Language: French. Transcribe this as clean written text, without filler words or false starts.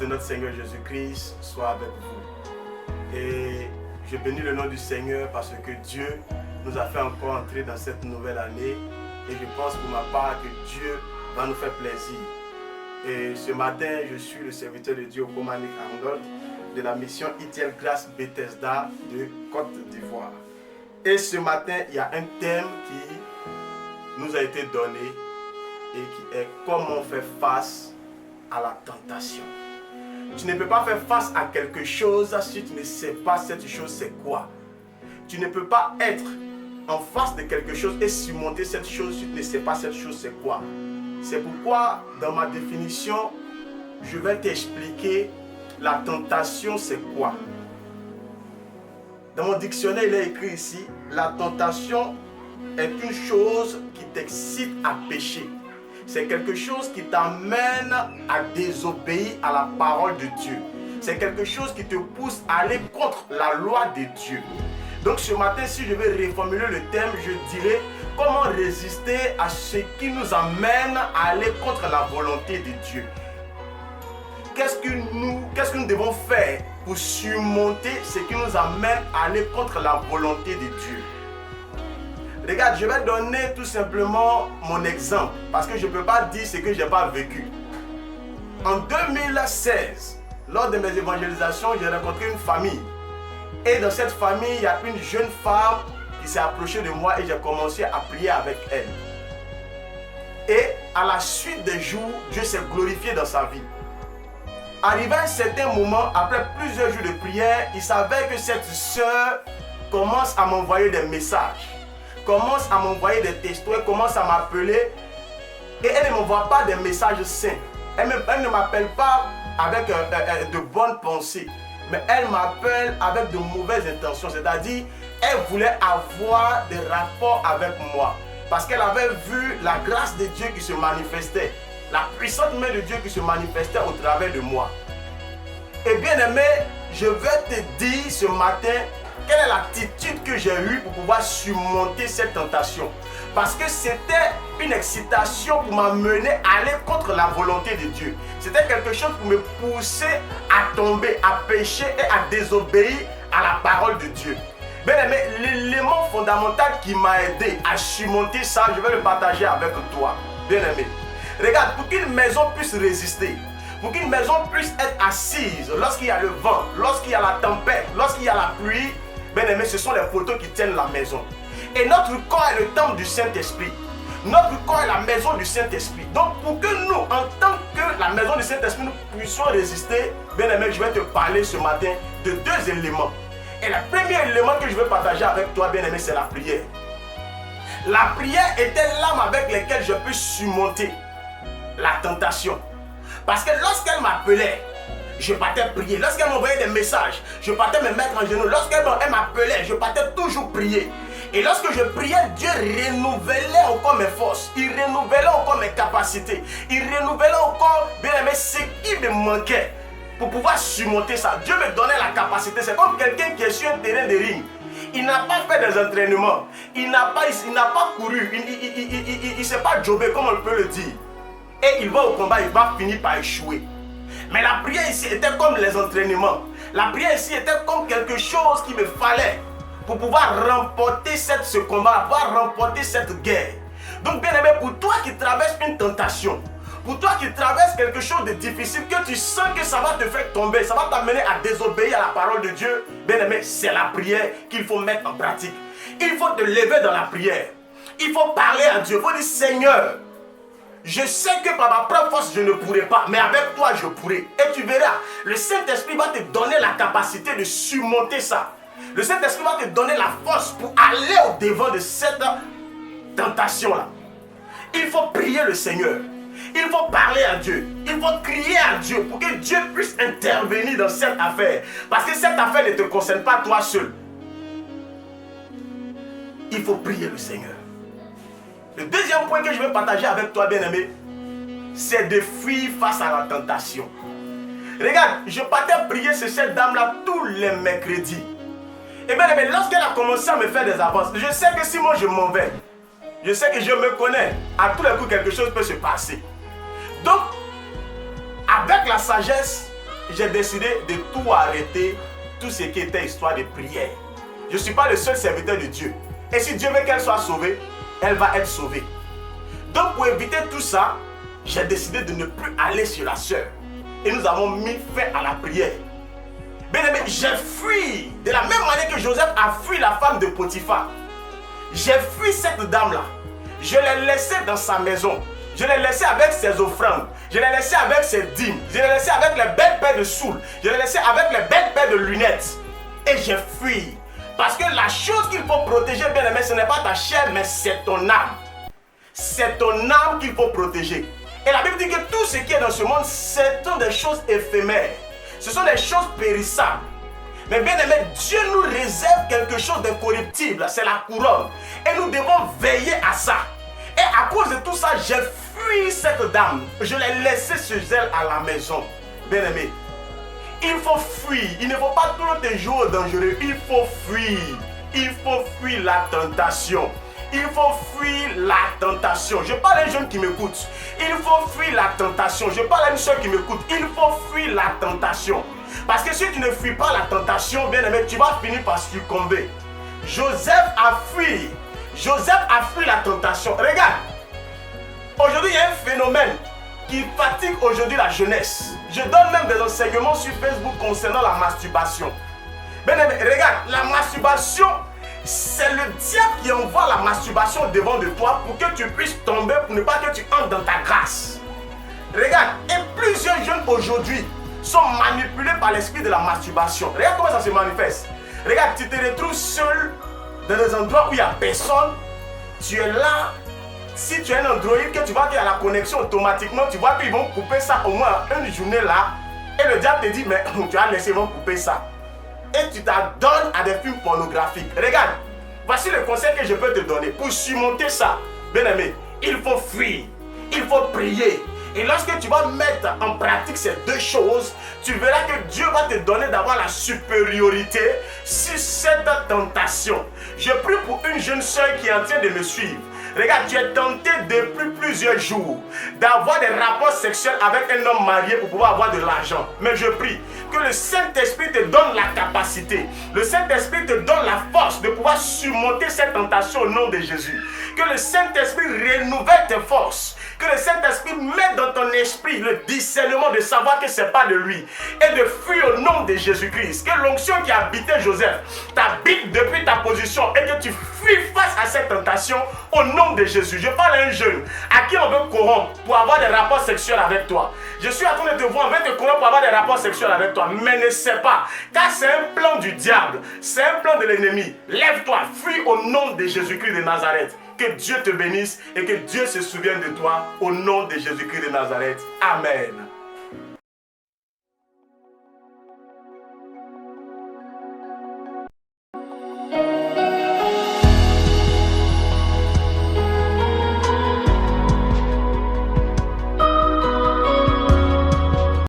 de notre Seigneur Jésus-Christ soit avec vous. Et je bénis le nom du Seigneur parce que Dieu nous a fait encore entrer dans cette nouvelle année. Et je pense pour ma part que Dieu va nous faire plaisir. Et ce matin, je suis le serviteur de Dieu Okomani Angold de la mission Itiel Grâce Bethesda de Côte d'Ivoire. Et ce matin, il y a un thème qui nous a été donné et qui est comment faire face à la tentation. Tu ne peux pas faire face à quelque chose si tu ne sais pas cette chose c'est quoi. Tu ne peux pas être en face de quelque chose et surmonter cette chose si tu ne sais pas cette chose c'est quoi. C'est pourquoi dans ma définition, je vais t'expliquer la tentation c'est quoi. Dans mon dictionnaire, il est écrit ici, la tentation est une chose qui t'excite à pécher. C'est quelque chose qui t'amène à désobéir à la parole de Dieu. C'est quelque chose qui te pousse à aller contre la loi de Dieu. Donc ce matin, si je vais reformuler le thème, je dirais comment résister à ce qui nous amène à aller contre la volonté de Dieu. Qu'est-ce que nous devons faire pour surmonter ce qui nous amène à aller contre la volonté de Dieu? Regarde, je vais donner tout simplement mon exemple parce que je ne peux pas dire ce que je n'ai pas vécu. En 2016, lors de mes évangélisations, j'ai rencontré une famille. Et dans cette famille, il y a une jeune femme qui s'est approchée de moi et j'ai commencé à prier avec elle. Et à la suite des jours, Dieu s'est glorifié dans sa vie. Arrivé à un certain moment, après plusieurs jours de prière, il savait que cette sœur commence à m'envoyer des messages, commence à m'envoyer des textos, elle commence à m'appeler et elle ne m'envoie pas des messages sains. Elle ne m'appelle pas avec de bonnes pensées, mais elle m'appelle avec de mauvaises intentions, c'est-à-dire elle voulait avoir des rapports avec moi parce qu'elle avait vu la grâce de Dieu qui se manifestait, la puissante main de Dieu qui se manifestait au travers de moi. Et bien aimé, je vais te dire ce matin quelle est l'attitude que j'ai eue pour pouvoir surmonter cette tentation. Parce que c'était une excitation pour m'amener à aller contre la volonté de Dieu. C'était quelque chose pour me pousser à tomber, à pécher et à désobéir à la parole de Dieu. Bien aimé, l'élément fondamental qui m'a aidé à surmonter ça, je vais le partager avec toi. Bien aimé, regarde, pour qu'une maison puisse résister, pour qu'une maison puisse être assise lorsqu'il y a le vent, lorsqu'il y a la tempête, lorsqu'il y a la pluie, bien aimé, ce sont les poteaux qui tiennent la maison. Et notre corps est le temple du Saint-Esprit. Notre corps est la maison du Saint-Esprit. Donc pour que nous, en tant que la maison du Saint-Esprit, nous puissions résister, bien aimé, je vais te parler ce matin de deux éléments. Et le premier élément que je veux partager avec toi, bien aimé, c'est la prière. La prière était l'arme avec laquelle je peux surmonter la tentation. Parce que lorsqu'elle m'appelait, je partais prier. Lorsqu'elle m'envoyait des messages, je partais me mettre en genoux. Lorsqu'elle m'appelait, je partais toujours prier. Et lorsque je priais, Dieu renouvelait encore mes forces. Il renouvelait encore mes capacités. Il renouvelait encore, bien aimé, ce qui me manquait pour pouvoir surmonter ça. Dieu me donnait la capacité. C'est comme quelqu'un qui est sur un terrain de ring. Il n'a pas fait des entraînements. Il n'a pas couru. Il ne s'est pas jobé, comme on peut le dire. Et il va au combat, il va finir par échouer. Mais la prière ici était comme les entraînements. La prière ici était comme quelque chose qu'il me fallait pour pouvoir remporter ce combat, pouvoir remporter cette guerre. Donc bien aimé, pour toi qui traverses une tentation, pour toi qui traverses quelque chose de difficile, que tu sens que ça va te faire tomber, ça va t'amener à désobéir à la parole de Dieu, bien aimé, c'est la prière qu'il faut mettre en pratique. Il faut te lever dans la prière. Il faut parler à Dieu. Il faut dire, Seigneur, je sais que par ma propre force, je ne pourrai pas, mais avec toi, je pourrai. Et tu verras, le Saint-Esprit va te donner la capacité de surmonter ça. Le Saint-Esprit va te donner la force pour aller au-devant de cette tentation-là. Il faut prier le Seigneur. Il faut parler à Dieu. Il faut crier à Dieu pour que Dieu puisse intervenir dans cette affaire. Parce que cette affaire ne te concerne pas toi seul. Il faut prier le Seigneur. Le deuxième point que je vais partager avec toi, bien-aimé, c'est de fuir face à la tentation. Regarde, je partais prier sur cette dame-là tous les mercredis. Et bien aimé, lorsqu'elle a commencé à me faire des avances, je sais que si moi je m'en vais, je sais que je me connais, à tous les coups quelque chose peut se passer. Donc, avec la sagesse, j'ai décidé de tout arrêter, tout ce qui était histoire de prière. Je ne suis pas le seul serviteur de Dieu. Et si Dieu veut qu'elle soit sauvée, elle va être sauvée. Donc pour éviter tout ça, j'ai décidé de ne plus aller sur la sœur. Et nous avons mis fin à la prière. Bien aimé, j'ai fui de la même manière que Joseph a fui la femme de Potiphar. J'ai fui cette dame-là. Je l'ai laissée dans sa maison. Je l'ai laissée avec ses offrandes. Je l'ai laissée avec ses dîmes. Je l'ai laissée avec les belles paires de soules. Je l'ai laissée avec les belles paires de lunettes. Et j'ai fui. Parce que la chose qu'il faut protéger, bien aimé, ce n'est pas ta chair, mais c'est ton âme. C'est ton âme qu'il faut protéger. Et la Bible dit que tout ce qui est dans ce monde, ce sont des choses éphémères. Ce sont des choses périssables. Mais bien aimé, Dieu nous réserve quelque chose d'incorruptible. C'est la couronne. Et nous devons veiller à ça. Et à cause de tout ça, j'ai fui cette dame. Je l'ai laissée chez elle à la maison. Bien aimé, il faut fuir. Il ne faut pas tous les jours dangereux. Il faut fuir. Il faut fuir la tentation. Il faut fuir la tentation. Je parle à un jeune qui m'écoute. Il faut fuir la tentation. Je parle à une soeur qui m'écoute. Il faut fuir la tentation. Parce que si tu ne fuis pas la tentation, bien aimé, tu vas finir par succomber. Joseph a fui. Joseph a fui la tentation. Regarde. Aujourd'hui, il y a un phénomène qui fatigue aujourd'hui la jeunesse. Je donne même des enseignements sur Facebook concernant la masturbation. Bien aimé, regarde, la masturbation, c'est le diable qui envoie la masturbation devant de toi pour que tu puisses tomber, pour ne pas que tu entres dans ta grâce. Regarde, et plusieurs jeunes aujourd'hui sont manipulés par l'esprit de la masturbation. Regarde comment ça se manifeste. Regarde, tu te retrouves seul dans des endroits où il n'y a personne. Tu es là. Si tu as un Android, que tu vois qu'il y a la connexion automatiquement, tu vois qu'ils vont couper ça au moins une journée là. Et le diable te dit, mais tu as laissé, ils vont couper ça. Et tu t'adonnes à des films pornographiques. Regarde, voici le conseil que je peux te donner. Pour surmonter ça, bien aimé, il faut fuir, il faut prier. Et lorsque tu vas mettre en pratique ces deux choses, tu verras que Dieu va te donner d'avoir la supériorité sur cette tentation. Je prie pour une jeune soeur qui est en train de me suivre. Regarde, tu es tenté depuis plusieurs jours d'avoir des rapports sexuels avec un homme marié pour pouvoir avoir de l'argent. Mais je prie que le Saint-Esprit te donne la capacité. Le Saint-Esprit te donne la force de pouvoir surmonter cette tentation au nom de Jésus. Que le Saint-Esprit renouvelle tes forces. Que le Saint-Esprit mette dans ton esprit le discernement de savoir que ce n'est pas de lui. Et de fuir au nom de Jésus-Christ. Que l'onction qui habitait Joseph t'habite depuis ta position. Et que tu fuis face à cette tentation au nom de Jésus. Je parle à un jeune à qui on veut corrompre pour avoir des rapports sexuels avec toi. Je suis en train de te voir, on veut te corrompre pour avoir des rapports sexuels avec toi. Mais ne sais pas. Car c'est un plan du diable. C'est un plan de l'ennemi. Lève-toi, fuis au nom de Jésus-Christ de Nazareth. Que Dieu te bénisse et que Dieu se souvienne de toi au nom de Jésus-Christ de Nazareth. Amen.